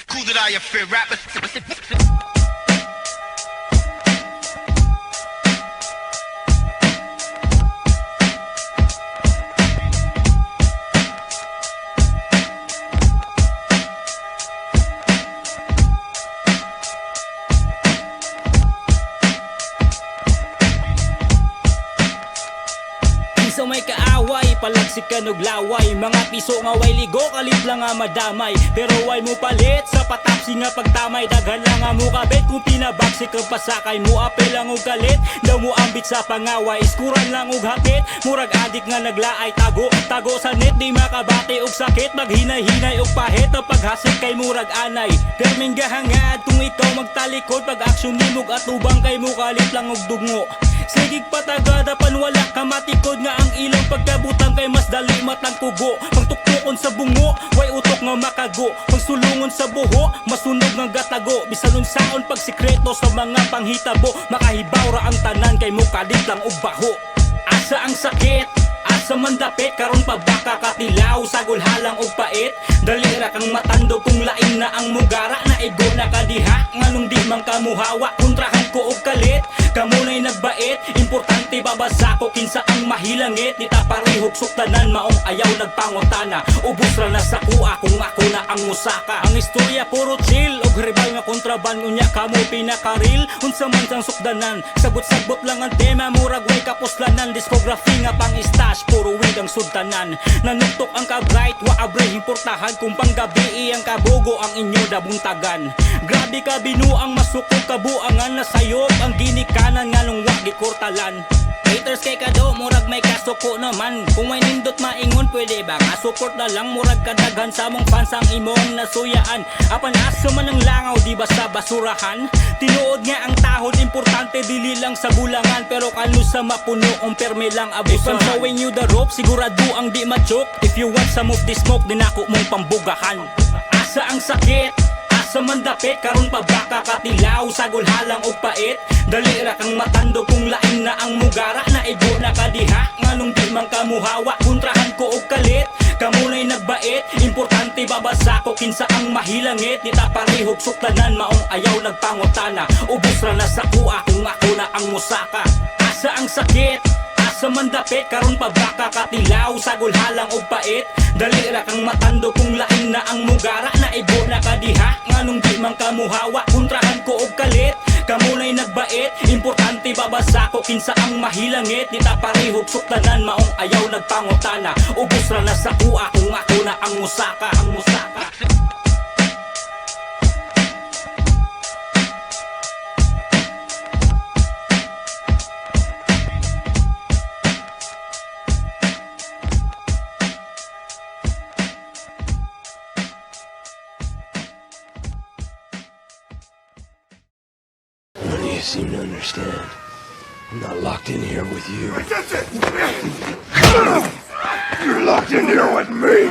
Cool that I fear rapper. Sa may kaaway, palagsik ka nuglaway. Mga piso nga way ligo, kalit lang nga madamay. Pero way mo palit, sa patapsi nga pagtamay. Daghan lang nga mo kabit, kung pinabaksik ang pasakay mo. Apel lang og kalit, daw mo ambit sa pangaway. Iskuran lang og hapit, murag adik nga naglaay. Tago sa net, di makabati og sakit. Maghinay-hinay og pahit, ang paghasik kay murag anay. Perming gahangad, kung ikaw magtalikod. Pag aksyon ni mog atubang kay mo kalit lang og dugngo. Sigig patagada pan wala ka matikod nga ang ilang pagkabutang kay mas dali matang kugo. Pagtuktukon sa bungo, way utok nga makago. Pagsulungon sa buho, masunog nga gatago. Bisan unsaon pagsikreto sa mga panghitabo. Makahibaw ra ang tanan kay mo kadit lang og baho. Asa ang sakit, asa man dapit, karon pa baka katilaw, sagol halang og pait. Dali ra kang matando kung lain na ang mugara. Na igo na kadiha, nganong di man kamuhawa. Kontrahan ko og kalit, kamunay nagbait. Importante babasa ko kinsa ang mahilangit. Di ta parihog suktanan, maong ayaw nagpangutana. Ubos ra na sa kuha kung ako na ang musaka. Ang istorya puro chill, og ribal nga kontraban. Unya kamo pinakaril, unsa man sang sukdanan. Sabot-sabot lang ang tema, murag way kapuslanan. Discography nga pang-stash, puro weed ang sudtanan. Nanuktok ang ka-bright, wa abre importahan. Kung panggabi ang kabugo ang inyo dabuntagan. Grabe ka binuang masukog kabuangan. Nasayop ang ginikanan nga nung wagi kurtalan. Haters kay kado, murag may kasuko naman. Kung may nindot maingon, pwede ba nga support na lang. Murag kadaghan sa mong fans ang imong nasuyaan. Apan aso man ang langaw, di ba sa basurahan? Tinuod nga ang tahod, importante dili lang sa bulangan. Pero kanu sa mapuno, kung perme lang abusahan. If I'm showing you the rope, sigurado ang di machok. If you want some of this smoke, dinako mong pambugahan. Asa ang sakit, asa man dapit, karon pa baka katilaw, sagol halang og pait. Dali ra kang matando kung lain na ang mugara. Na igo na kadiha, nganong di man kamuhawa. Kontrahan ko og kalit, kamunay nagbait. Importante babasa ko kinsa ang mahilangit. Di ta parihog suktanan, maong ayaw nagpangutana. Ubos ra na sa kuha kung ako na ang musaka. Asa ang sakit, asa man dapit, karon pa baka katilaw, sagol halang og pait. Dali ra kang matando kung lain na ang mugara. Na igo na kadiha, nganong di man kamuhawa. Kontrahan ko og kalit, kamunay nagbait. Importante babasa ko kinsa ang mahilangit. Di ta parihog suktanan, maong ayaw nagpangutana. Ubos ra na sa kuha kung ako na ang musaka. None of you seem to understand. I'm not locked in here with you. You're locked in here with me.